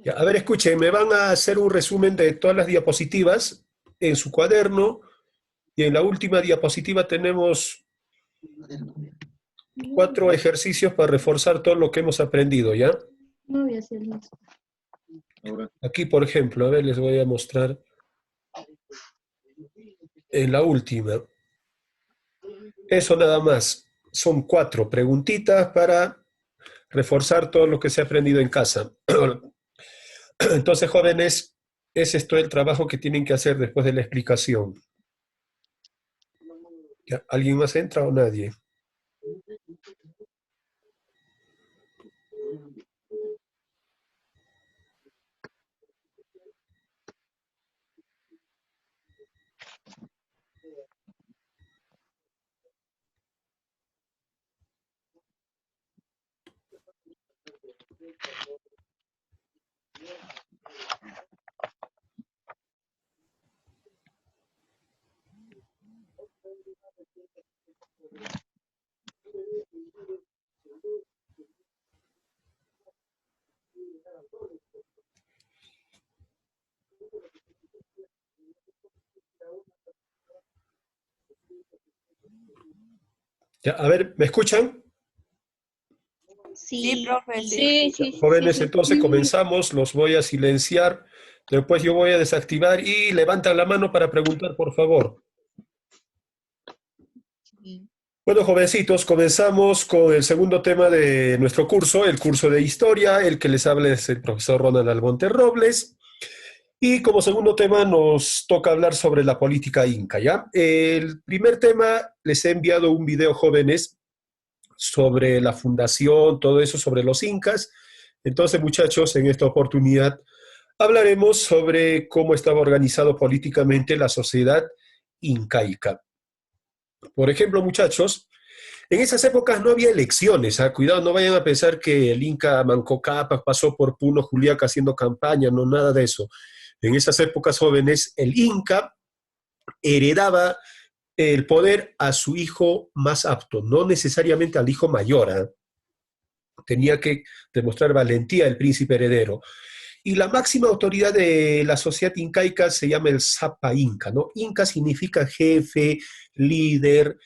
Ya, a ver, escuchen, me van a hacer un resumen de todas las diapositivas en su cuaderno y en la última diapositiva tenemos 4 ejercicios para reforzar todo lo que hemos aprendido, ¿ya? No voy a hacerlo. Aquí, por ejemplo, a ver, les voy a mostrar en la última. Eso nada más. Son 4 preguntitas para reforzar todo lo que se ha aprendido en casa. Entonces, jóvenes, ese es todo el trabajo que tienen que hacer después de la explicación. ¿Ya? ¿Alguien más entra o nadie? Ya, a ver, ¿me escuchan? Sí, profe, sí, sí, Jóvenes, sí. entonces comenzamos, los voy a silenciar, después yo voy a desactivar y levantan la mano para preguntar, por favor. Bueno, jovencitos, comenzamos con el segundo tema de nuestro curso, el curso de historia. El que les habla es el profesor Ronald Almonte Robles. Y como segundo tema nos toca hablar sobre la política inca, ¿ya? El primer tema, les he enviado un video, jóvenes, sobre la fundación, todo eso, sobre los incas. Entonces, muchachos, en esta oportunidad hablaremos sobre cómo estaba organizado políticamente la sociedad incaica. Por ejemplo, muchachos, en esas épocas no había elecciones, ¿ah? Cuidado, no vayan a pensar que el Inca Manco Cápac pasó por Puno Juliaca haciendo campaña, no, nada de eso. En esas épocas, jóvenes, el Inca heredaba el poder a su hijo más apto, no necesariamente al hijo mayor, ¿eh? Tenía que demostrar valentía el príncipe heredero. Y la máxima autoridad de la sociedad incaica se llama el Sapa Inca, ¿no? Inca significa jefe, líder,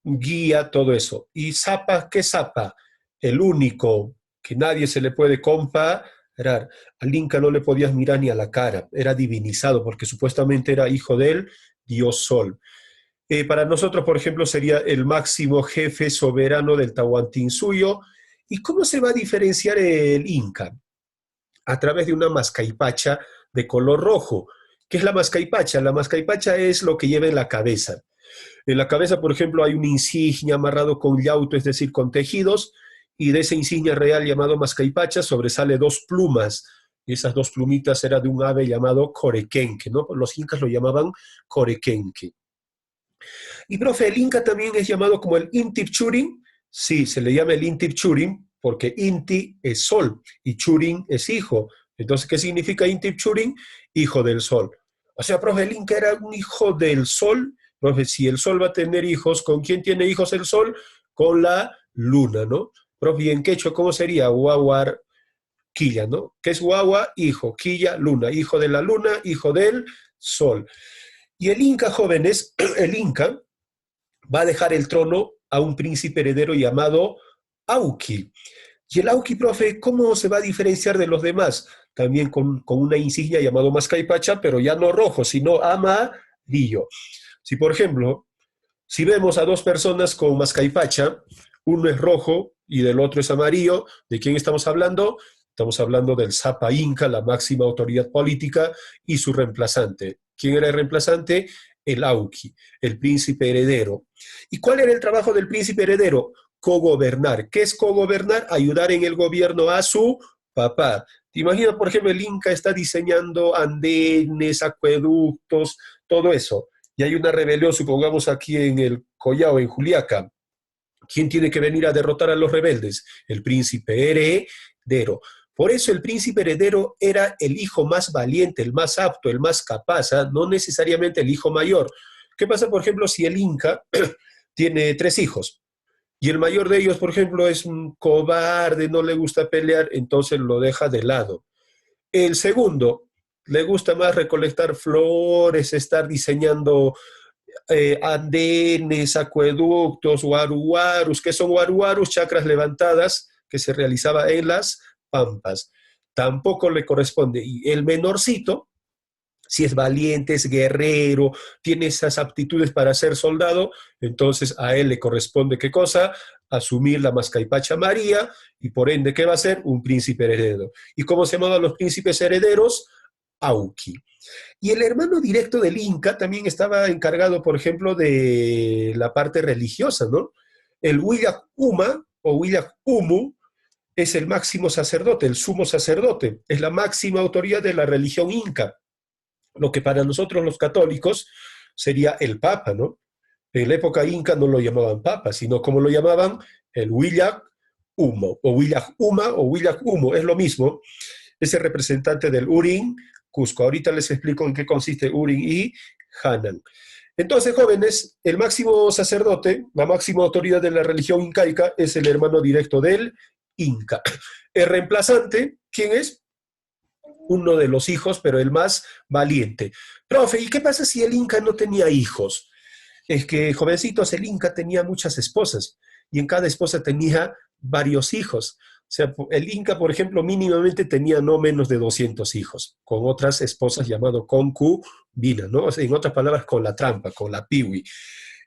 guía, todo eso. ¿Y Sapa qué Sapa? El único que nadie se le puede comparar. Al Inca no le podías mirar ni a la cara, era divinizado porque supuestamente era hijo del dios Sol. Para nosotros, por ejemplo, sería el máximo jefe soberano del Tahuantinsuyo. ¿Y cómo se va a diferenciar el Inca? A través de una mascaipacha de color rojo. ¿Qué es la mascaipacha? La mascaipacha es lo que lleva en la cabeza. En la cabeza, por ejemplo, hay una insignia amarrado con llauto, es decir, con tejidos, y de esa insignia real llamado mascaipacha sobresale 2 plumas. Y esas 2 plumitas eran de un ave llamado corequenque, ¿no? Los incas lo llamaban corequenque. Y, profe, el Inca también es llamado como el Inti Churin. Sí, se le llama el Inti Churin porque Inti es sol y Churin es hijo. Entonces, ¿qué significa Inti Churin? Hijo del sol. O sea, profe, el Inca era un hijo del sol. Profe, si el sol va a tener hijos, ¿con quién tiene hijos el sol? Con la luna, ¿no? Profe, ¿y en quechua cómo sería? Huahuar Quilla, ¿no? ¿Qué es Huahua? Hijo. Quilla, luna. Hijo de la luna, hijo del sol. Y el Inca, jóvenes, el Inca va a dejar el trono a un príncipe heredero llamado Auqui. Y el Auqui, profe, ¿cómo se va a diferenciar de los demás? También con una insignia llamado Mascaipacha, pero ya no rojo, sino amarillo. Si, por ejemplo, si vemos a 2 personas con Mascaipacha, uno es rojo y del otro es amarillo, ¿de quién estamos hablando? Estamos hablando del Sapa Inca, la máxima autoridad política, y su reemplazante. ¿Quién era el reemplazante? El Auqui, el príncipe heredero. ¿Y cuál era el trabajo del príncipe heredero? Cogobernar. ¿Qué es cogobernar? Ayudar en el gobierno a su papá. ¿Te imaginas, por ejemplo, el Inca está diseñando andenes, acueductos, todo eso? Y hay una rebelión, supongamos aquí en el Collao, en Juliaca. ¿Quién tiene que venir a derrotar a los rebeldes? El príncipe heredero. Por eso el príncipe heredero era el hijo más valiente, el más apto, el más capaz, ¿eh? No necesariamente el hijo mayor. ¿Qué pasa, por ejemplo, si el Inca tiene 3 hijos y el mayor de ellos, por ejemplo, es un cobarde, no le gusta pelear, entonces lo deja de lado? El segundo le gusta más recolectar flores, estar diseñando andenes, acueductos, guaruguarus. ¿Qué son guaruguarus? Chacras levantadas que se realizaba en las pampas. Tampoco le corresponde. Y el menorcito, si es valiente, es guerrero, tiene esas aptitudes para ser soldado, entonces a él le corresponde, ¿qué cosa? Asumir la Mascaipacha María, y por ende, ¿qué va a ser? Un príncipe heredero. ¿Y cómo se llamaban los príncipes herederos? Auqui. Y el hermano directo del Inca también estaba encargado, por ejemplo, de la parte religiosa, ¿no? El Huillac Uma o Huillac Humu es el máximo sacerdote, el sumo sacerdote, es la máxima autoridad de la religión inca, lo que para nosotros los católicos sería el Papa, ¿no? En la época inca no lo llamaban Papa, sino como lo llamaban el Huillac Humo, o Huillac Uma o Huillac Humo, es lo mismo, es el representante del Urín, Cusco. Ahorita les explico en qué consiste Urín y Hanan. Entonces, jóvenes, el máximo sacerdote, la máxima autoridad de la religión incaica es el hermano directo del Inca. El reemplazante, ¿quién es? Uno de los hijos, pero el más valiente. Profe, ¿y qué pasa si el Inca no tenía hijos? Es que, jovencitos, el Inca tenía muchas esposas y en cada esposa tenía varios hijos. O sea, el Inca, por ejemplo, mínimamente tenía no menos de 200 hijos, con otras esposas llamado concubina, ¿no? O sea, en otras palabras, con la trampa, con la piwi.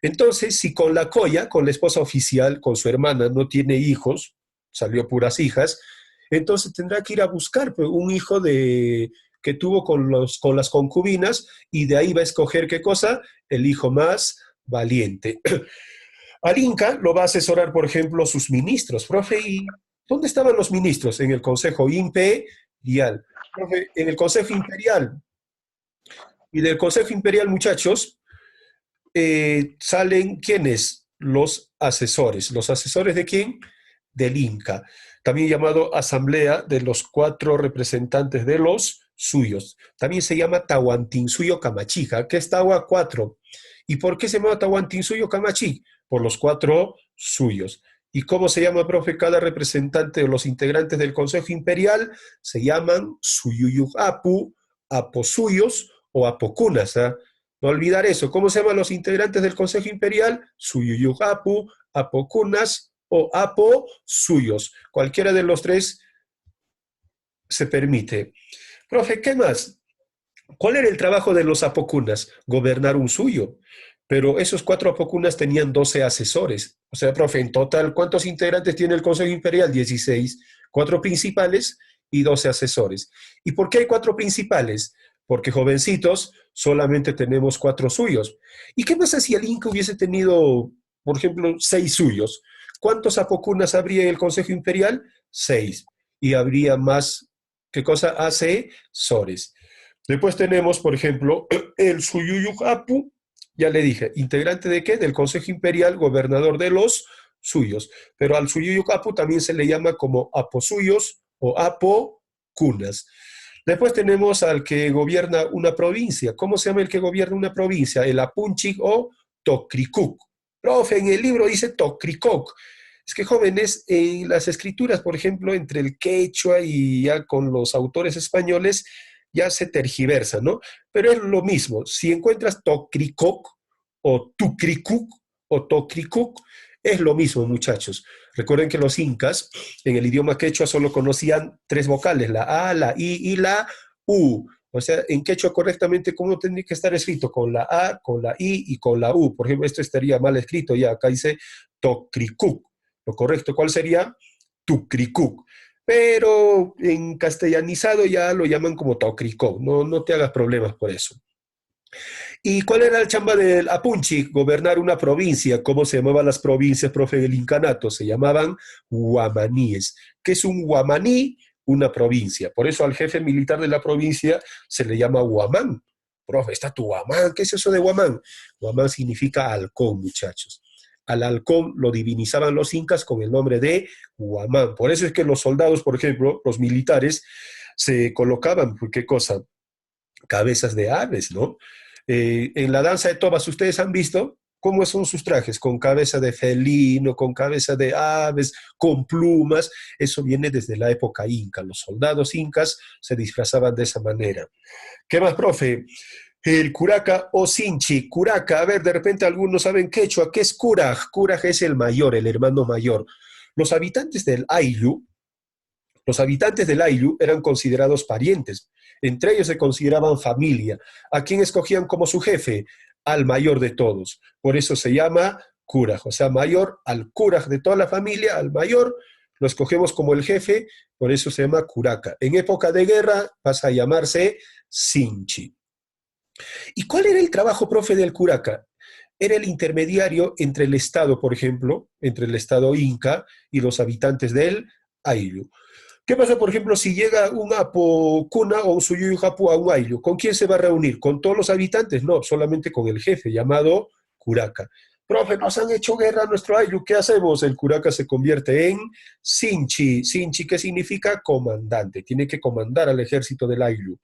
Entonces, si con la coya, con la esposa oficial, con su hermana, no tiene hijos, salió puras hijas, entonces tendrá que ir a buscar pues, un hijo que tuvo con las concubinas y de ahí va a escoger qué cosa, el hijo más valiente. Al Inca lo va a asesorar, por ejemplo, sus ministros. Profe, ¿y dónde estaban los ministros? En el Consejo Imperial. Profe, en el Consejo Imperial. Y del Consejo Imperial, muchachos, salen ¿quiénes? Los asesores. ¿Los asesores de quién? Del Inca. También llamado Asamblea de los 4 representantes de los suyos. También se llama Tahuantinsuyo Camachija, que es Tahuá 4. ¿Y por qué se llama Tahuantinsuyo Camachí? Por los 4 suyos. ¿Y cómo se llama, profe, cada representante de los integrantes del Consejo Imperial? Se llaman Suyuyuapu, Aposuyos o Apocunas. ¿Eh? No olvidar eso. ¿Cómo se llaman los integrantes del Consejo Imperial? Suyuyuapu, Apocunas o Aposuyos. Cualquiera de los 3 se permite. Profe, ¿qué más? ¿Cuál era el trabajo de los apocunas? Gobernar un suyo. Pero esos 4 apocunas tenían 12 asesores. O sea, profe, en total, ¿cuántos integrantes tiene el Consejo Imperial? 16. 4 principales y 12 asesores. ¿Y por qué hay 4 principales? Porque, jovencitos, solamente tenemos 4 suyos. ¿Y qué pasa si el Inca hubiese tenido, por ejemplo, 6 suyos? ¿Cuántos apocunas habría en el Consejo Imperial? 6. Y habría más, ¿qué cosa? Asesores. Después tenemos, por ejemplo, el Suyuyujapu, ya le dije, integrante de qué? Del Consejo Imperial, gobernador de los suyos. Pero al Suyuyujapu también se le llama como aposuyos o apocunas. Después tenemos al que gobierna una provincia. ¿Cómo se llama el que gobierna una provincia? El Apunchik o Tocricuc. Profe, en el libro dice Tocricoc. Es que jóvenes, en las escrituras, por ejemplo, entre el quechua y ya con los autores españoles, ya se tergiversa, ¿no? Pero es lo mismo. Si encuentras Tocricoc o Tucricuc o Tocricuc, es lo mismo, muchachos. Recuerden que los incas en el idioma quechua solo conocían 3 vocales, la A, la I y la U. O sea, en quechua correctamente, ¿cómo tendría que estar escrito? Con la A, con la I y con la U. Por ejemplo, esto estaría mal escrito ya. Acá dice Tocricuc. Lo correcto, ¿cuál sería? Tucricuc. Pero en castellanizado ya lo llaman como Tocricoc. No, no te hagas problemas por eso. ¿Y cuál era la chamba del Apunchi? Gobernar una provincia. ¿Cómo se llamaban las provincias, profe, del incanato? Se llamaban guamaníes. ¿Qué es un guamaní? Una provincia. Por eso al jefe militar de la provincia se le llama guamán. Profe, está tu guamán. ¿Qué es eso de guamán? Guamán significa halcón, muchachos. al halcón lo divinizaban los incas con el nombre de Huamán. Por eso es que los soldados, por ejemplo, los militares, se colocaban, ¿qué cosa? Cabezas de aves, ¿no? En la danza de tomas, ¿ustedes han visto cómo son sus trajes? Con cabeza de felino, con cabeza de aves, con plumas. Eso viene desde la época inca. Los soldados incas se disfrazaban de esa manera. ¿Qué más, profe? El curaca o sinchi. Curaca, a ver, de repente algunos saben quechua. ¿Qué es curaj? Curaj es el mayor, el hermano mayor. Los habitantes del Ayllu, los habitantes del Ayllu eran considerados parientes. Entre ellos se consideraban familia. ¿A quién escogían como su jefe? Al mayor de todos. Por eso se llama curaj. O sea, mayor al curaj de toda la familia, al mayor, lo escogemos como el jefe, por eso se llama curaca. En época de guerra pasa a llamarse sinchi. ¿Y cuál era el trabajo, profe, del curaca? Era el intermediario entre el Estado, por ejemplo, entre el Estado inca y los habitantes del Ayllu. ¿Qué pasa, por ejemplo, si llega un Apo Cuna o un Suyuyu Hapu a un Ayllu? ¿Con quién se va a reunir? ¿Con todos los habitantes? No, solamente con el jefe, llamado curaca. Profe, nos han hecho guerra a nuestro Ayllu, ¿qué hacemos? El curaca se convierte en Sinchi. Sinchi, ¿qué significa? Comandante. Tiene que comandar al ejército del Ayllu.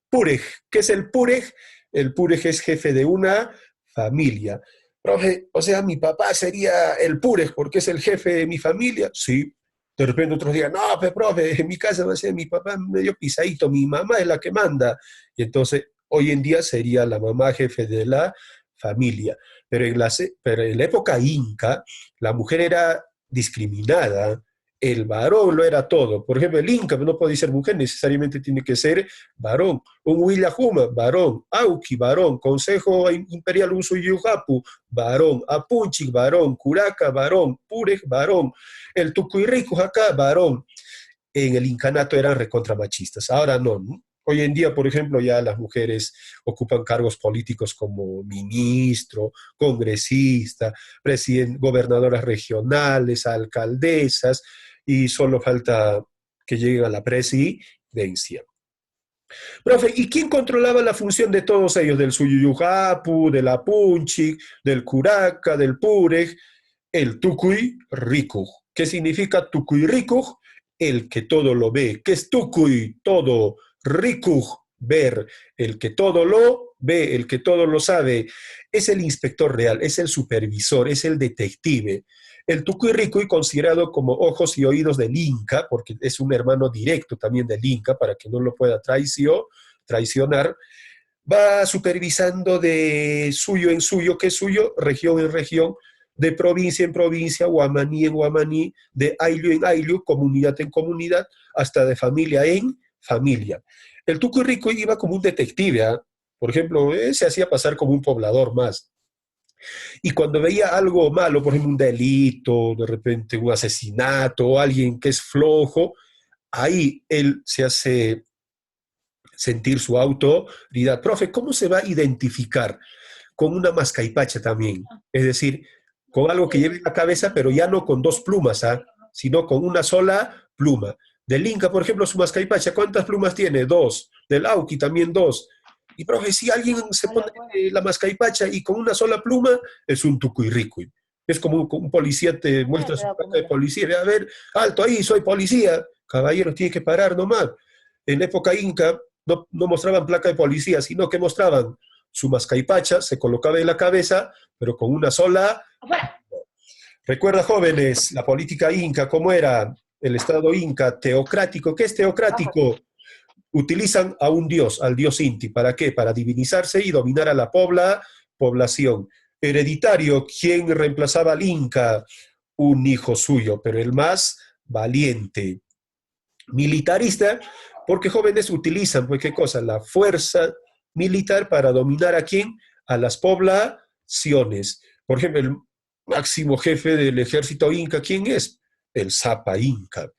Purej, ¿qué es el Purej? El Purej es jefe de una familia. Profe, o sea, mi papá sería el Purej porque es el jefe de mi familia. Sí. De repente otros digan, no, pues, profe, en mi casa va a ser mi papá medio pisadito, mi mamá es la que manda. Y entonces, hoy en día sería la mamá jefe de la familia. Pero en la época inca, la mujer era discriminada, el varón lo era todo. Por ejemplo, el inca no puede ser mujer, necesariamente tiene que ser varón. Un Willahuma, varón. Auki, varón. Consejo Imperial Usuyujapu, varón. Apunchik, varón. Curaca, varón. Purek, varón. El Tucuyricus acá, varón. En el incanato eran recontramachistas. Ahora no, ¿no? Hoy en día, por ejemplo, ya las mujeres ocupan cargos políticos como ministro, congresista, gobernadoras regionales, alcaldesas, y solo falta que lleguen a la presidencia. Profe, ¿y quién controlaba la función de todos ellos? Del Suyuyujapu, del Apunchi, del Curaca, del Purej, el Tucuy Ricuj. ¿Qué significa Tucuy Ricuj? El que todo lo ve. ¿Qué es Tucuy? Todo. Ricuj, ver. El que todo lo ve, el que todo lo sabe. Es el inspector real, es el supervisor, es el detective. El Tucuy considerado como ojos y oídos del Inca, porque es un hermano directo también del Inca, para que no lo pueda traicionar, va supervisando de suyo en suyo, ¿qué es suyo? Región en región, de provincia en provincia, guamaní en guamaní, de ayllu en ayllu, comunidad en comunidad, hasta de familia en familia. El Tucuy iba como un detective, ¿eh? Por ejemplo, se hacía pasar como un poblador más. Y cuando veía algo malo, por ejemplo, un delito, de repente un asesinato, o alguien que es flojo, ahí él se hace sentir su autoridad. Profe, ¿cómo se va a identificar? Con una mascaipacha también. Es decir, con algo que lleve en la cabeza, pero ya no con dos plumas, ¿ah? Sino con una sola pluma. Del Inca, por ejemplo, su mascaipacha, ¿cuántas plumas tiene? Dos. Del Auqui también dos. Y profe, si alguien se pone la mascaipacha y con una sola pluma, es un tucuirricuy. Es como un policía te muestra su placa de policía. A ver, alto ahí, soy policía. Caballero, tiene que parar nomás. En la época inca no mostraban placa de policía, sino que mostraban su mascaipacha, se colocaba en la cabeza, pero con una sola. Recuerda, jóvenes, la política inca, ¿cómo era? El Estado inca, teocrático. ¿Qué es teocrático? Utilizan a un dios, al dios Inti. ¿Para qué? Para divinizarse y dominar a la población. Hereditario, ¿quién reemplazaba al Inca? Un hijo suyo, pero el más valiente. Militarista, porque jóvenes utilizan, pues, ¿qué cosa? La fuerza militar para dominar a quién? A las poblaciones. Por ejemplo, el máximo jefe del ejército inca, ¿quién es? El Zapa Inca.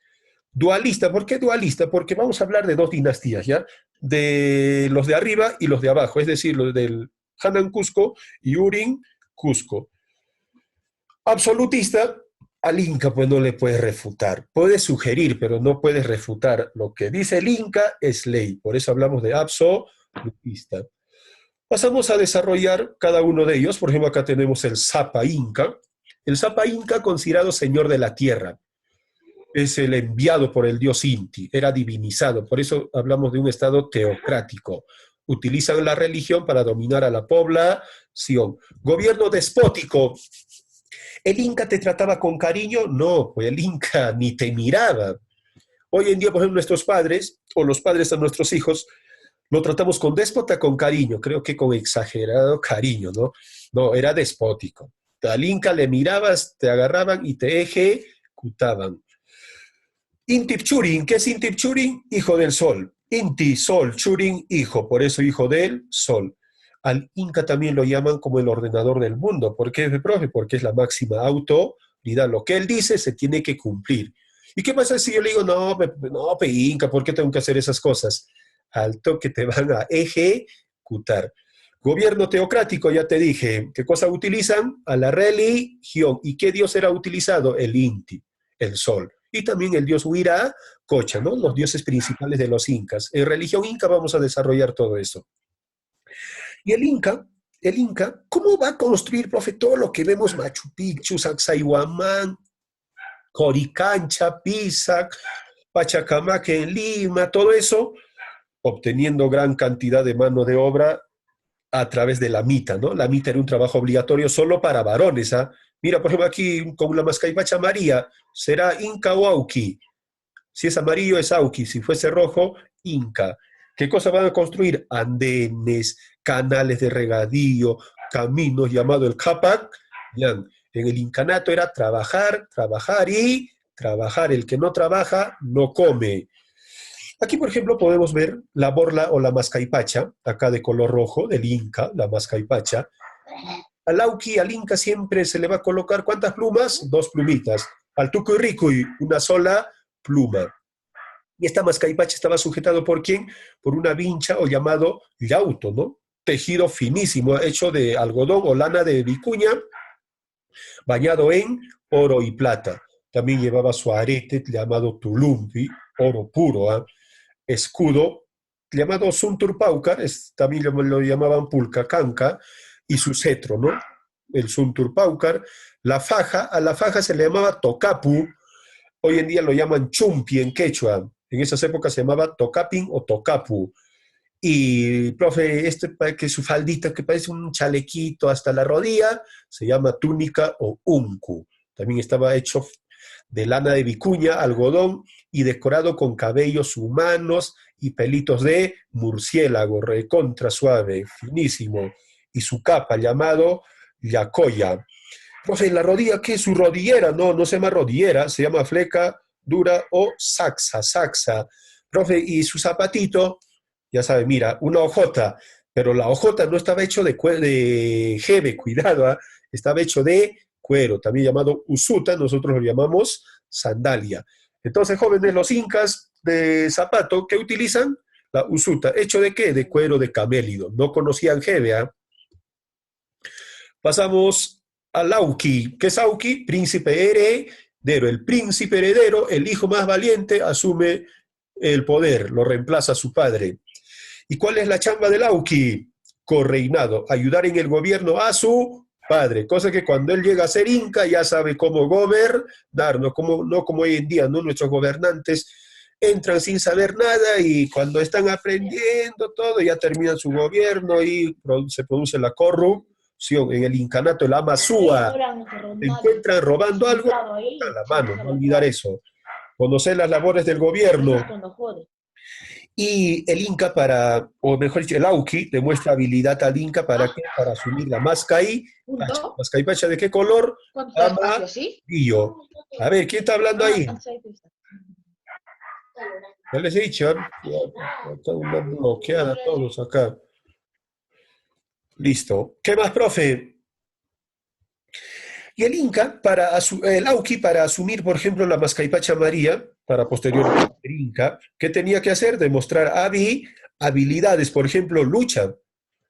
Dualista, ¿por qué dualista? Porque vamos a hablar de dos dinastías, ¿ya? De los de arriba y los de abajo, es decir, los del Hanan Cusco y Urin Cusco. Absolutista, al Inca pues no le puedes refutar. Puedes sugerir, pero no puedes refutar. Lo que dice el Inca es ley, por eso hablamos de absolutista. Pasamos a desarrollar cada uno de ellos. Por ejemplo, acá tenemos el Zapa Inca. El Sapa Inca considerado señor de la tierra, es el enviado por el dios Inti, era divinizado, por eso hablamos de un estado teocrático. Utilizan la religión para dominar a la población. Gobierno despótico. ¿El Inca te trataba con cariño? No, pues el Inca ni te miraba. Hoy en día, por ejemplo, nuestros padres, o los padres de nuestros hijos, lo tratamos con déspota, con cariño, creo que con exagerado cariño, ¿no? No, era despótico. Al Inca le mirabas, te agarraban y te ejecutaban. Inti Churin, ¿qué es Inti Churin? Hijo del sol. Inti, sol, Churin, hijo, por eso hijo del sol. Al Inca también lo llaman como el ordenador del mundo. ¿Por qué, profe? Porque es la máxima autoridad. Lo que él dice se tiene que cumplir. ¿Y qué pasa si yo le digo, no, no, Inca, ¿por qué tengo que hacer esas cosas? Al toque te van a ejecutar. Gobierno teocrático, ya te dije. ¿Qué cosa utilizan? A la religión. ¿Y qué dios era utilizado? El Inti, el sol. Y también el dios Huiracocha, ¿no? Los dioses principales de los incas. En religión inca vamos a desarrollar todo eso. Y el Inca, ¿cómo va a construir, profe, todo lo que vemos, Machu Picchu, Sacsayhuamán, Coricancha, Pisac, Pachacamac en Lima, todo eso, obteniendo gran cantidad de mano de obra a través de la mita, ¿no? La mita era un trabajo obligatorio solo para varones, ¿ah? Mira, por ejemplo, aquí con la Mascaipacha María, ¿será Inca o Auqui? Si es amarillo es Auqui, si fuese rojo, Inca. ¿Qué cosa van a construir? Andenes, canales de regadío, caminos llamado el Capac. En el incanato era trabajar, trabajar y trabajar. El que no trabaja, no come. Aquí, por ejemplo, podemos ver la borla o la mascaipacha, acá de color rojo, del Inca, la mascaipacha. Al Auqui, al Inca, siempre se le va a colocar, ¿cuántas plumas? 2 plumitas. Al Tucuy una sola pluma. Y esta mascaipacha estaba sujetado ¿por quién? Por una vincha o llamado llauto, ¿no? Tejido finísimo, hecho de algodón o lana de vicuña, bañado en oro y plata. También llevaba su arete llamado tulumpi, oro puro, ¿eh? Escudo llamado Sunturpaucar, también lo llamaban Pulcacanca, y su cetro, ¿no? El Sunturpaucar. La faja, a la faja se le llamaba Tocapu, hoy en día lo llaman Chumpi en quechua. En esas épocas se llamaba Tocapin o Tocapu. Y, profe, que su faldita que parece un chalequito hasta la rodilla, se llama túnica o uncu. También estaba hecho de lana de vicuña, algodón y decorado con cabellos humanos y pelitos de murciélago, recontra suave, finísimo. Y su capa llamado yacoya. Profe, la rodilla, ¿qué es su rodillera? No, no se llama rodillera, se llama fleca dura o saxa, saxa. Profe, y su zapatito, ya sabe, mira, una hojota, pero la hojota no estaba hecho de jeve, cuidado, ¿eh? Estaba hecho de cuero, también llamado usuta, nosotros lo llamamos sandalia. Entonces, jóvenes, los incas de zapato, ¿qué utilizan? La usuta. ¿Hecho de qué? De cuero de camélido. No conocían jeve, ¿eh? Pasamos al Auqui. ¿Qué es Auqui? Príncipe heredero. El príncipe heredero, el hijo más valiente, asume el poder, lo reemplaza a su padre. ¿Y cuál es la chamba del Auqui? Correinado, ayudar en el gobierno a su padre, cosa que cuando él llega a ser inca ya sabe cómo gobernar, no como hoy en día, ¿no? Nuestros gobernantes entran sin saber nada y cuando están aprendiendo todo ya terminan su gobierno y se produce la corrupción. En el incanato, el Amazúa, se encuentran robando algo, a la mano, no olvidar eso. Conocer las labores del gobierno. Y el Inca o mejor dicho, el Auqui demuestra habilidad al Inca ¿para qué? Para asumir la Mascaipacha. ¿Mascaipacha de qué color? Amarillo. A ver, ¿quién está hablando ahí? Ya les he dicho, están bloqueadas todos acá. Listo. ¿Qué más, profe? Y el Inca, el Auqui, para asumir, por ejemplo, la Mascaipacha María, para posteriormente el Inca, ¿qué tenía que hacer? Demostrar habilidades, por ejemplo, lucha.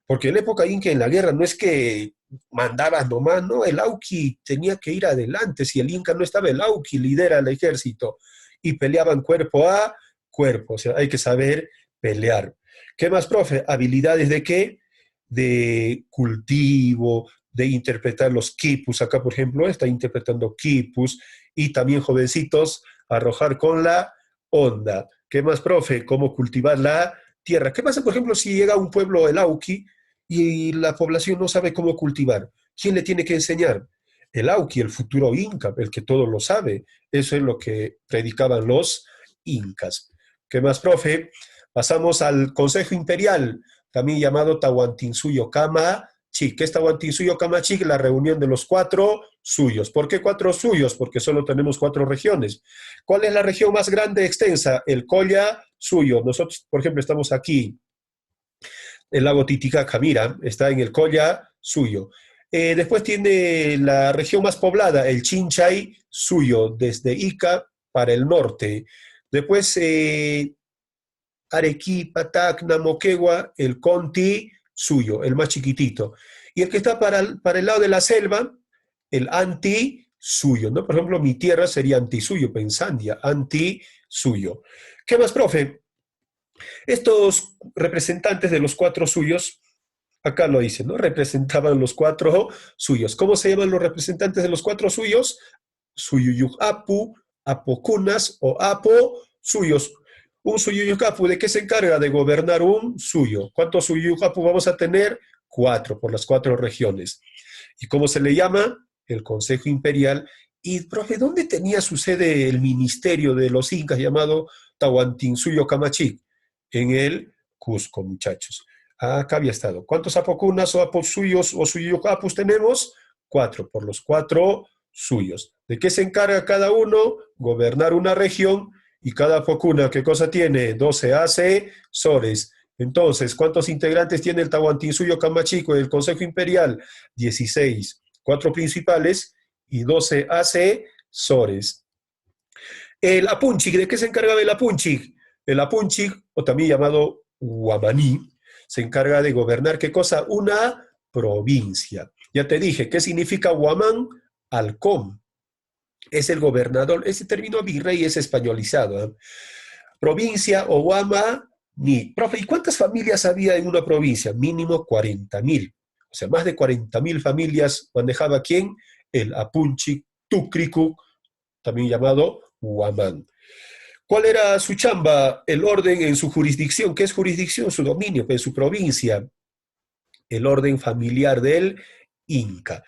Porque en la época inca, en la guerra, no es que mandabas nomás, no, el Auqui tenía que ir adelante. Si el Inca no estaba, el Auqui lidera el ejército y peleaban cuerpo a cuerpo. O sea, hay que saber pelear. ¿Qué más, profe? ¿Habilidades de qué? De cultivo, de interpretar los quipus. Acá, por ejemplo, está interpretando quipus. Y también, jovencitos, arrojar con la onda. ¿Qué más, profe? ¿Cómo cultivar la tierra? ¿Qué pasa, por ejemplo, si llega a un pueblo, el Auqui, y la población no sabe cómo cultivar? ¿Quién le tiene que enseñar? El Auqui, el futuro Inca, el que todo lo sabe. Eso es lo que predicaban los incas. ¿Qué más, profe? Pasamos al Consejo Imperial, también llamado Tahuantinsuyo Kama Chic. ¿Qué es Tahuantinsuyo Kama Chic? La reunión de los cuatro suyos. ¿Por qué cuatro suyos? Porque solo tenemos cuatro regiones. ¿Cuál es la región más grande, extensa? El Colla suyo. Nosotros, por ejemplo, estamos aquí. El lago Titicaca, mira, está en el Colla suyo. Después tiene la región más poblada, el Chinchay suyo, desde Ica para el norte. Después Arequipa, Tacna, Moquegua, el Conti suyo, el más chiquitito. Y el que está para el lado de la selva, el Anti suyo, ¿no? Por ejemplo, mi tierra sería anti suyo, Pensandia, anti suyo. ¿Qué más, profe? Estos representantes de los cuatro suyos, acá lo dicen, ¿no? Representaban los cuatro suyos. ¿Cómo se llaman los representantes de los cuatro suyos? Suyuyukapu, Apocunas o Apo suyos. Un Suyuyukapu, ¿de qué se encarga? De gobernar un suyo. ¿Cuántos Suyuyukapu vamos a tener? Cuatro, por las cuatro regiones. ¿Y cómo se le llama? El Consejo Imperial. Y, profe, ¿dónde tenía su sede el ministerio de los incas llamado Tahuantinsuyo Camachic? En el Cusco, muchachos. Acá había estado. ¿Cuántos apocunas o aposuyos o suyucapus tenemos? Cuatro, por los cuatro suyos. ¿De qué se encarga cada uno? Gobernar una región y cada apocuna, ¿qué cosa tiene? 12 asesores. Entonces, ¿cuántos integrantes tiene el Tahuantinsuyo Camachico y el Consejo Imperial? 16. Cuatro principales y 12 asesores. El Apunchic, ¿de qué se encarga el Apunchic? El Apunchic, o también llamado Guamaní, se encarga de gobernar, ¿qué cosa? Una provincia. Ya te dije, ¿qué significa Guamán? Halcón. Es el gobernador, ese término virrey es españolizado, ¿eh? Provincia o Guamaní. Profe, ¿y cuántas familias había en una provincia? Mínimo 40.000. O sea, más de 40.000 familias manejaba ¿quién? El Apunchic Tucricu, también llamado Guamán. ¿Cuál era su chamba? El orden en su jurisdicción. ¿Qué es jurisdicción? Su dominio, en su provincia. El orden familiar del Inca.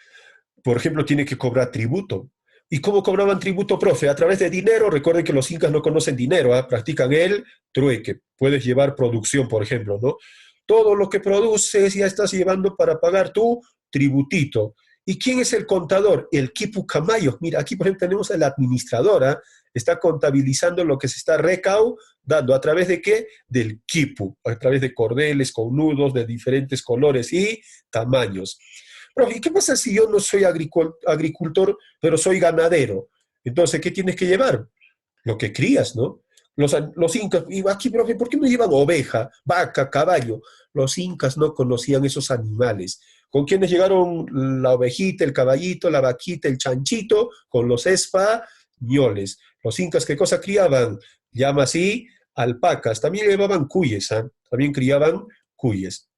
Por ejemplo, tiene que cobrar tributo. ¿Y cómo cobraban tributo, profe? A través de dinero. Recuerden que los incas no conocen dinero, ¿eh? Practican el trueque. Puedes llevar producción, por ejemplo, ¿no? Todo lo que produces ya estás llevando para pagar tu tributito. ¿Y quién es el contador? El Quipu Camayo. Mira, aquí por ejemplo tenemos a la administradora, está contabilizando lo que se está recaudando. ¿A través de qué? Del Quipu, a través de cordeles con nudos de diferentes colores y tamaños. Profe, ¿y qué pasa si yo no soy agricultor, pero soy ganadero? Entonces, ¿qué tienes que llevar? Lo que crías, ¿no? Los incas, y aquí, profe, ¿por qué no llevan oveja, vaca, caballo? Los incas no conocían esos animales. ¿Con quiénes llegaron la ovejita, el caballito, la vaquita, el chanchito? Con los españoles. Los incas, ¿qué cosa criaban? Llama así, alpacas. También llevaban cuyes, ¿eh? También criaban cuyes.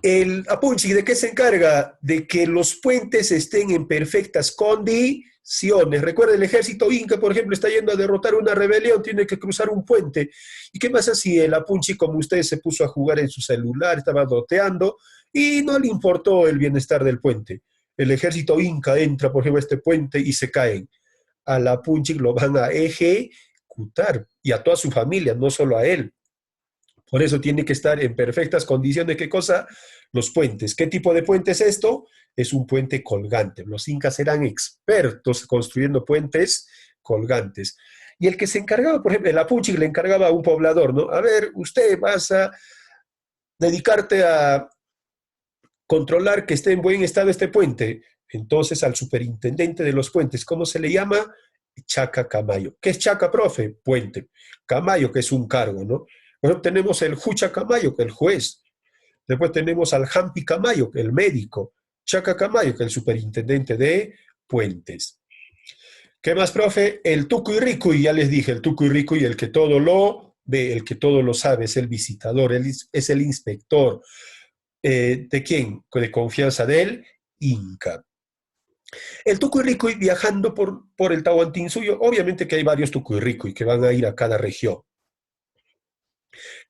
El Apunchi, ¿de qué se encarga? De que los puentes estén en perfectas condiciones. Recuerda, el ejército inca, por ejemplo, está yendo a derrotar una rebelión, tiene que cruzar un puente. ¿Y qué pasa si el Apunchi, como usted, se puso a jugar en su celular, estaba doteando y no le importó el bienestar del puente? El ejército inca entra, por ejemplo, a este puente y se caen. Al Apunchi lo van a ejecutar y a toda su familia, no solo a él. Por eso tiene que estar en perfectas condiciones. ¿Qué cosa? Los puentes. ¿Qué tipo de puente es esto? Es un puente colgante. Los incas eran expertos construyendo puentes colgantes. Y el que se encargaba, por ejemplo, el Apuchi le encargaba a un poblador, ¿no? A ver, usted vas a dedicarte a controlar que esté en buen estado este puente. Entonces al superintendente de los puentes, ¿cómo se le llama? Chaca Camayo. ¿Qué es Chaca, profe? Puente. Camayo, que es un cargo, ¿no? Bueno, tenemos el Jucha Camayo, que es el juez. Después tenemos al Hampi Camayo, que es el médico. Chaca Camayo, que es el superintendente de puentes. ¿Qué más, profe? El Tucuy ya les dije, el Tucuy el que todo lo ve, el que todo lo sabe, es el visitador, él es el inspector. ¿De quién? De confianza del Inca. El Tucuyricui viajando por el Tahuantinsuyo, obviamente que hay varios Tucuyricui que van a ir a cada región.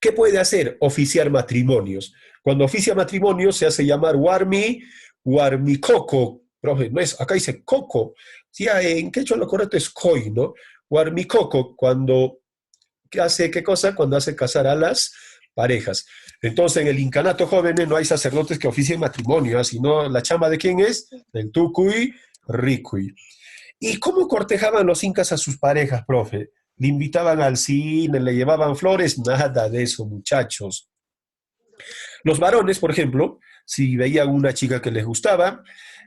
¿Qué puede hacer? Oficiar matrimonios. Cuando oficia matrimonios se hace llamar Warmicoco. Profe, no es, acá dice coco. Sí, en quechua lo correcto es koi, ¿no? Warmicoco, cuando hace, ¿qué cosa? Cuando hace casar a las parejas. Entonces, en el incanato jóvenes no hay sacerdotes que oficien matrimonio, ¿eh? Sino la chamba de quién es? Del Tucuy Ricuy. ¿Y cómo cortejaban los incas a sus parejas, profe? ¿Le invitaban al cine, le llevaban flores? Nada de eso, muchachos. Los varones, por ejemplo, si veían una chica que les gustaba,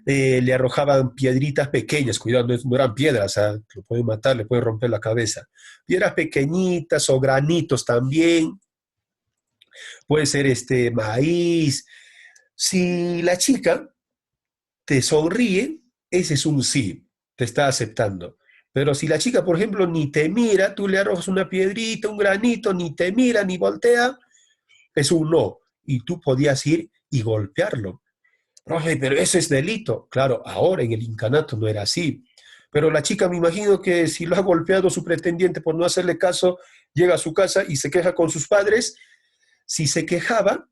le arrojaban piedritas pequeñas, cuidado, no eran piedras, lo pueden matar, le pueden romper la cabeza. Piedras pequeñitas o granitos también, puede ser maíz. Si la chica te sonríe, ese es un sí, te está aceptando. Pero si la chica, por ejemplo, ni te mira, tú le arrojas una piedrita, un granito, ni te mira, ni voltea, es un no. Y tú podías ir y golpearlo. Profe, pero eso es delito. Claro, ahora en el incanato no era así. Pero la chica, me imagino que si lo ha golpeado su pretendiente por no hacerle caso, llega a su casa y se queja con sus padres. Si se quejaba,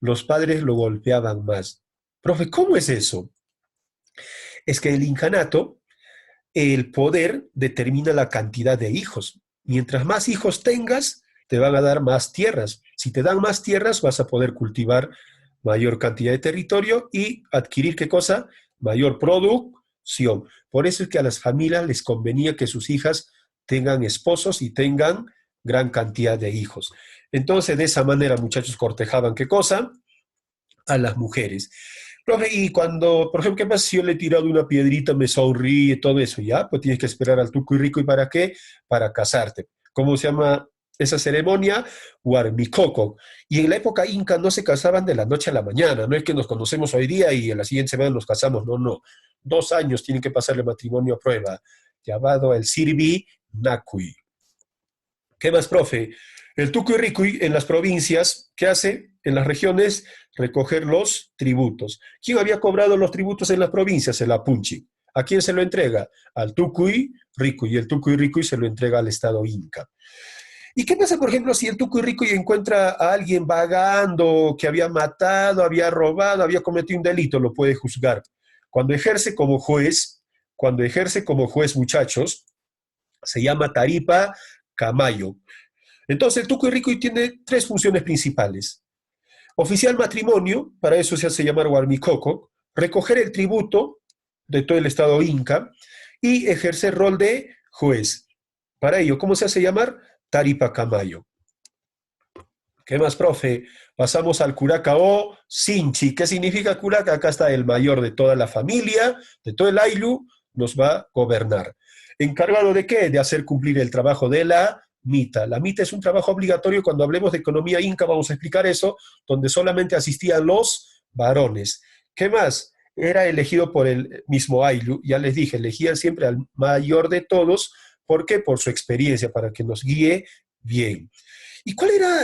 los padres lo golpeaban más. Profe, ¿cómo es eso? Es que en el incanato, el poder determina la cantidad de hijos. Mientras más hijos tengas, te van a dar más tierras. Si te dan más tierras, vas a poder cultivar mayor cantidad de territorio y adquirir, ¿qué cosa? Mayor producción. Por eso es que a las familias les convenía que sus hijas tengan esposos y tengan gran cantidad de hijos. Entonces, de esa manera, muchachos cortejaban, ¿qué cosa? A las mujeres. Profe, y cuando, por ejemplo, ¿qué pasa si yo le he tirado una piedrita, me sonríe, todo eso? Ya, pues tienes que esperar al tuco y rico. ¿Y para qué? Para casarte. ¿Cómo se llama esa ceremonia? Huarmicoco. Y en la época inca no se casaban de la noche a la mañana. No es que nos conocemos hoy día y en la siguiente semana nos casamos. No, no. 2 años tienen que pasarle matrimonio a prueba, llamado el Sirvi Nakui. ¿Qué más, profe? El Tucuy Ricuy en las provincias, ¿qué hace? En las regiones, recoger los tributos. ¿Quién había cobrado los tributos en las provincias? El Apunchi. ¿A quién se lo entrega? Al Tucuy Ricuy. Y el Tucuy Ricuy se lo entrega al Estado Inca. ¿Y qué pasa, por ejemplo, si el Tucuy Ricuy encuentra a alguien vagando, que había matado, había robado, había cometido un delito? Lo puede juzgar. Cuando ejerce como juez, muchachos, se llama Taripa Camayo. Entonces, el Tucuy Ricuy tiene 3 funciones principales. Oficiar matrimonio, para eso se hace llamar Huarmicoco, recoger el tributo de todo el Estado Inca y ejercer rol de juez. Para ello, ¿cómo se hace llamar? Taripa Camayo. ¿Qué más, profe? Pasamos al curaca o Sinchi. ¿Qué significa curaca? Acá está el mayor de toda la familia, de todo el Ayllu, nos va a gobernar. ¿Encargado de qué? De hacer cumplir el trabajo de la mita. La mita es un trabajo obligatorio. Cuando hablemos de economía inca vamos a explicar eso, donde solamente asistían los varones. ¿Qué más? Era elegido por el mismo Ayllu. Ya les dije, elegían siempre al mayor de todos. ¿Por qué? Por su experiencia, para que nos guíe bien. ¿Y cuál era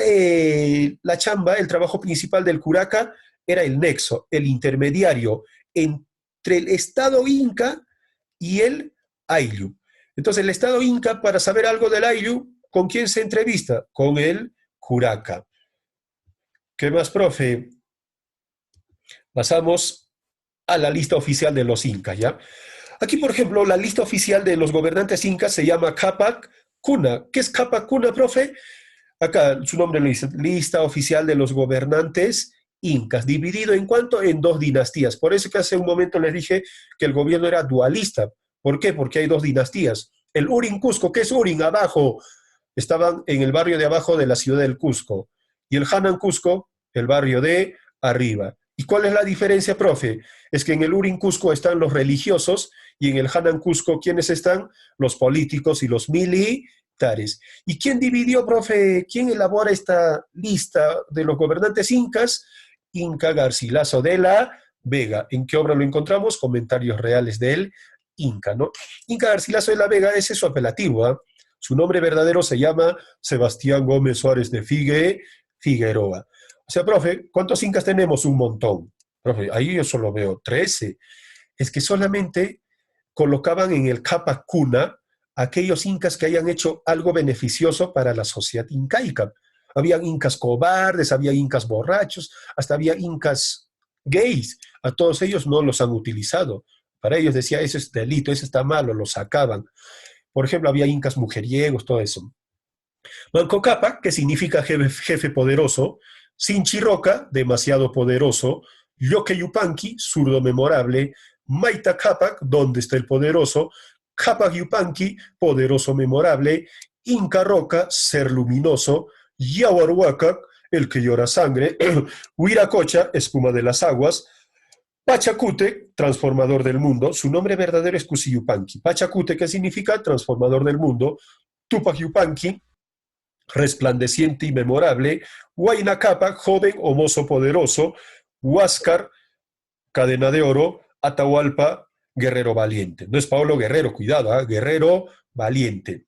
la chamba, el trabajo principal del curaca? Era el nexo, el intermediario entre el Estado Inca y el Ayllu. Entonces, el Estado Inca, para saber algo del Ayllu, ¿con quién se entrevista? Con el curaca. ¿Qué más, profe? Pasamos a la lista oficial de los incas, ¿ya? Aquí, por ejemplo, la lista oficial de los gobernantes incas se llama Capac Cuna. ¿Qué es Capac Cuna, profe? Acá su nombre lo dice, lista oficial de los gobernantes incas, dividido en cuánto, en 2 dinastías. Por eso que hace un momento les dije que el gobierno era dualista. ¿Por qué? Porque hay 2 dinastías. El Urin Cusco, ¿qué es Urin? Abajo, estaban en el barrio de abajo de la ciudad del Cusco. Y el Hanan Cusco, el barrio de arriba. ¿Y cuál es la diferencia, profe? Es que en el Urin Cusco están los religiosos y en el Hanan Cusco, ¿quiénes están? Los políticos y los militares. ¿Y quién dividió, profe? ¿Quién elabora esta lista de los gobernantes incas? Inca Garcilaso de la Vega. ¿En qué obra lo encontramos? Comentarios reales del Inca, ¿no? Inca Garcilaso de la Vega, ese es su apelativo, ¿eh? Su nombre verdadero se llama Sebastián Gómez Suárez de Figueroa. O sea, profe, ¿cuántos incas tenemos? Un montón. Profe, ahí yo solo veo 13. Es que solamente colocaban en el Capac Cuna aquellos incas que hayan hecho algo beneficioso para la sociedad incaica. Había incas cobardes, había incas borrachos, hasta había incas gays. A todos ellos no los han utilizado. Para ellos decía, eso es delito, eso está malo, lo sacaban. Por ejemplo, había incas mujeriegos, todo eso. Manco Cápac, que significa jefe poderoso, Sinchi Roca, demasiado poderoso, Yoke Yupanqui, zurdo memorable, Maita Cápac, donde está el poderoso, Cápac Yupanqui, poderoso memorable, Inca Roca, ser luminoso, Yahuarhuacac, el que llora sangre, Huiracocha, espuma de las aguas, Pachacute, transformador del mundo, su nombre verdadero es Cusiyupanqui. Pachacute, que significa transformador del mundo, Tupac Yupanqui, resplandeciente y memorable, Huayna Cápac, joven o mozo poderoso, Huáscar, cadena de oro, Atahualpa, guerrero valiente. No es Pablo Guerrero, cuidado, ¿eh? Guerrero valiente.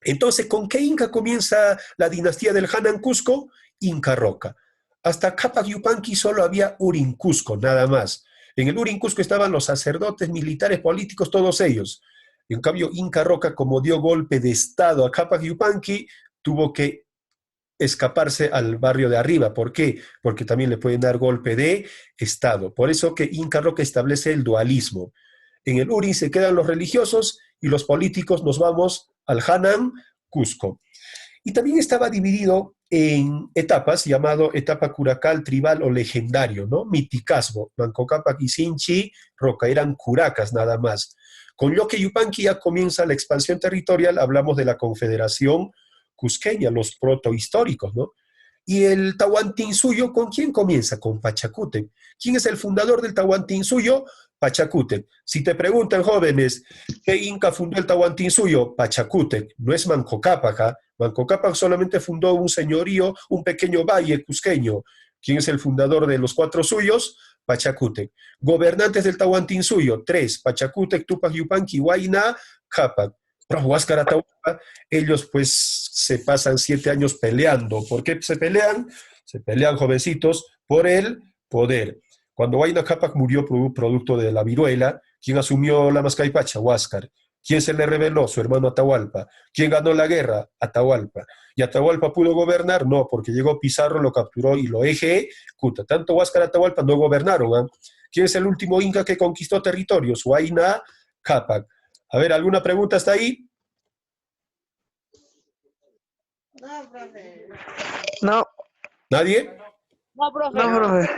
Entonces, ¿con qué Inca comienza la dinastía del Hanan Cusco? Inca Roca. Hasta Cápac Yupanqui solo había Urin Cusco, nada más. En el Urin Cusco estaban los sacerdotes, militares, políticos, todos ellos. En cambio, Inca Roca, como dio golpe de estado a Cápac Yupanqui, tuvo que escaparse al barrio de arriba. ¿Por qué? Porque también le pueden dar golpe de estado. Por eso que Inca Roca establece el dualismo. En el Urin se quedan los religiosos y los políticos nos vamos al Hanan, Cusco. Y también estaba dividido en etapas, llamado etapa curacal, tribal o legendario, ¿no? Miticazgo, Manco Cápac y Sinchi Roca, eran curacas nada más. Con Yoque Yupanqui ya comienza la expansión territorial, hablamos de la Confederación Cusqueña, los protohistóricos, ¿no? Y el Tahuantinsuyo, ¿con quién comienza? Con Pachacútec. ¿Quién es el fundador del Tahuantinsuyo? Pachacútec. Si te preguntan, jóvenes, ¿qué inca fundó el Tahuantinsuyo? Pachacútec. No es Manco Cápac, ¿eh? Manco Cápac solamente fundó un señorío, un pequeño valle cusqueño. ¿Quién es el fundador de los 4 suyos? Pachacútec. Gobernantes del Tahuantinsuyo, 3. Pachacútec, Tupac Yupanqui, Huayna, Cápac. Huáscar, Atahualpa, ellos pues se pasan 7 años peleando. ¿Por qué se pelean? Se pelean, jovencitos, por el poder. Cuando Huayna Cápac murió producto de la viruela, ¿quién asumió la Mascaypacha? Huáscar. ¿Quién se le rebeló? Su hermano Atahualpa. ¿Quién ganó la guerra? Atahualpa. ¿Y Atahualpa pudo gobernar? No, porque llegó Pizarro, lo capturó y lo ejecuta. Tanto Huáscar y Atahualpa no gobernaron, ¿eh? ¿Quién es el último inca que conquistó territorios? Huayna Cápac. A ver, ¿alguna pregunta hasta ahí? No, profe. No, ¿Nadie? No, profe. no, profe.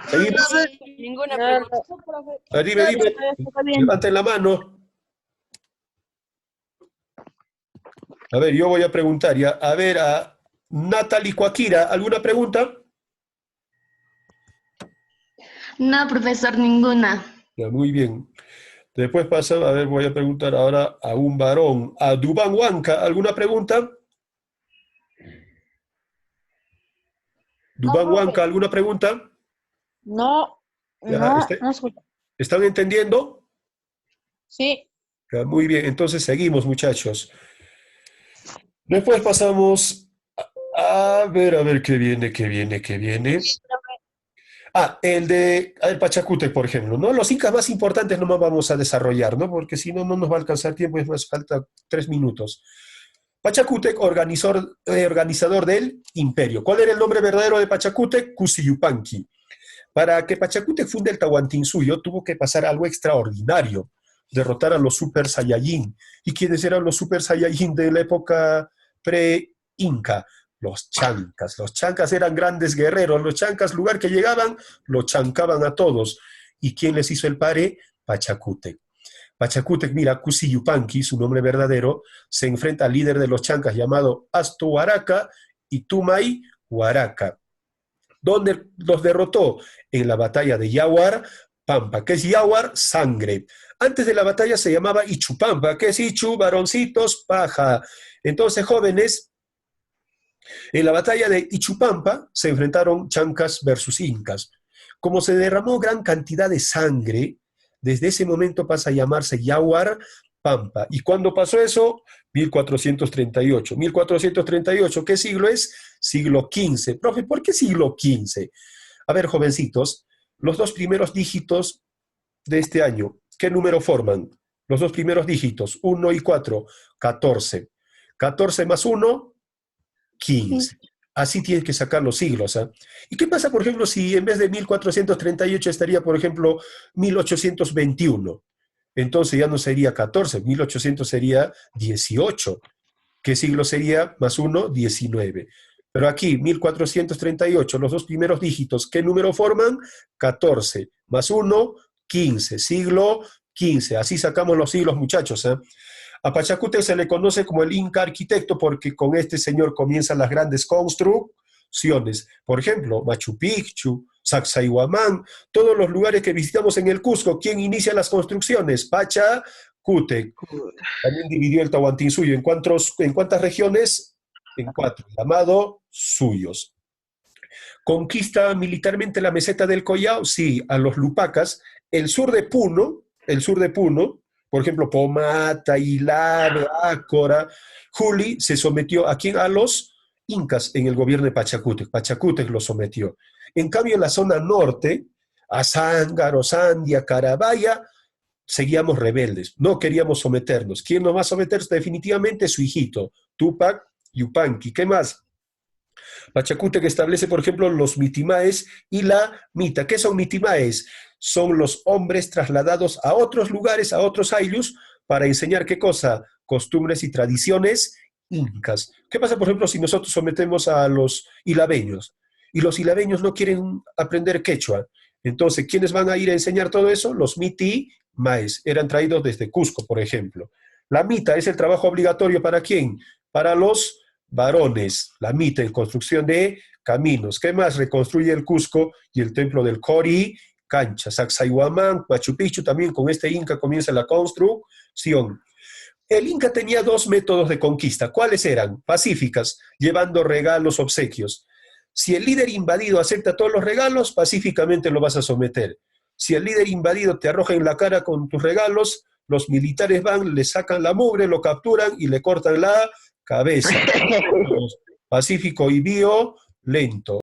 ¿Seguimos? Ninguna pregunta. No, profe. Dime, dime. Está bien. Levanten la mano. A ver, yo voy a preguntar ya. A ver, a Natalie Coaquira, ¿alguna pregunta? No, profesor, ninguna. Ya, muy bien. Después pasa, a ver, voy a preguntar ahora a un varón, a Dubán Huanca, ¿alguna pregunta? Dubán Huanca, ¿alguna pregunta? No, Ya, no escucho. ¿están entendiendo? Sí. Ya, muy bien, entonces seguimos, muchachos. Después pasamos a ver qué viene, qué viene, qué viene. El de Pachacútec, por ejemplo, ¿no? Los incas más importantes no más vamos a desarrollar, ¿no? Porque si no, no nos va a alcanzar tiempo, es más, falta 3 minutos. Pachacútec, organizador del imperio. ¿Cuál era el nombre verdadero de Pachacútec? Cusiyupanqui. Para que Pachacútec funde el Tahuantinsuyo, tuvo que pasar algo extraordinario, derrotar a los Super Saiyajin. ¿Y quiénes eran los Super Saiyajin de la época pre-inca? Los chancas. Los chancas eran grandes guerreros. Los chancas, lugar que llegaban, lo chancaban a todos. ¿Y quién les hizo el pare? Pachacútec. Pachacútec, mira, Cusiyupanqui, su nombre verdadero, se enfrenta al líder de los chancas llamado Asto Huaraca y Tumay Huaraca. ¿Dónde los derrotó? En la batalla de Yahuar Pampa. ¿Qué es Yahuar? Sangre. Antes de la batalla se llamaba Ichupampa. ¿Qué es Ichu? Varoncitos, paja. Entonces, jóvenes, en la batalla de Ichupampa se enfrentaron chancas versus incas. Como se derramó gran cantidad de sangre, desde ese momento pasa a llamarse Yahuar Pampa. ¿Y cuándo pasó eso? 1438. 1438, ¿qué siglo es? Siglo XV. Profe, ¿por qué siglo XV? A ver, jovencitos, los dos primeros dígitos de este año, ¿qué número forman? Los dos primeros dígitos, 1 y 4, 14. 14 más 1, 15. Así tienes que sacar los siglos. ¿Eh? ¿Y qué pasa, por ejemplo, si en vez de 1438 estaría, por ejemplo, 1821? Entonces ya no sería 14, 1800 sería 18. ¿Qué siglo sería? Más 1, 19. Pero aquí, 1438, los dos primeros dígitos, ¿qué número forman? 14, más 1, 15. Siglo 15. Así sacamos los siglos, muchachos. ¿Eh? A Pachacútec se le conoce como el Inca arquitecto porque con este señor comienzan las grandes construcciones. Por ejemplo, Machu Picchu, Sacsayhuamán, todos los lugares que visitamos en el Cusco. ¿Quién inicia las construcciones? Pachacútec. También dividió el Tahuantinsuyo. ¿En cuántas regiones? En 4. Llamado suyos. ¿Conquista militarmente la meseta del Collao? Sí, a los Lupacas. El sur de Puno, por ejemplo, Pomata, Ilave, Ácora, Juli, se sometió ¿a quién? A los incas en el gobierno de Pachacútec. Pachacútec lo sometió. En cambio, en la zona norte, a Zángaro, Sandia, Carabaya, seguíamos rebeldes, no queríamos someternos. ¿Quién nos va a someter? Definitivamente su hijito, Tupac Yupanqui. ¿Qué más? Pachacútec establece, por ejemplo, los mitimaes y la mita. ¿Qué son mitimaes? Son los hombres trasladados a otros lugares, a otros ayllus, para enseñar qué cosa, costumbres y tradiciones incas. ¿Qué pasa, por ejemplo, si nosotros sometemos a los hilabeños? Y los hilabeños no quieren aprender quechua. Entonces, ¿quiénes van a ir a enseñar todo eso? Los mitimaes. Eran traídos desde Cusco, por ejemplo. La mita es el trabajo obligatorio ¿para quién? Para los varones, la mita en construcción de caminos. ¿Qué más? Reconstruye el Cusco y el templo del Cori, Cancha, Sacsayhuamán, Machu Picchu, también con este Inca comienza la construcción. El Inca tenía dos métodos de conquista. ¿Cuáles eran? Pacíficas, llevando regalos, obsequios. Si el líder invadido acepta todos los regalos, pacíficamente lo vas a someter. Si el líder invadido te arroja en la cara con tus regalos, los militares van, le sacan la mugre, lo capturan y le cortan la cabeza. Pacífico y violento.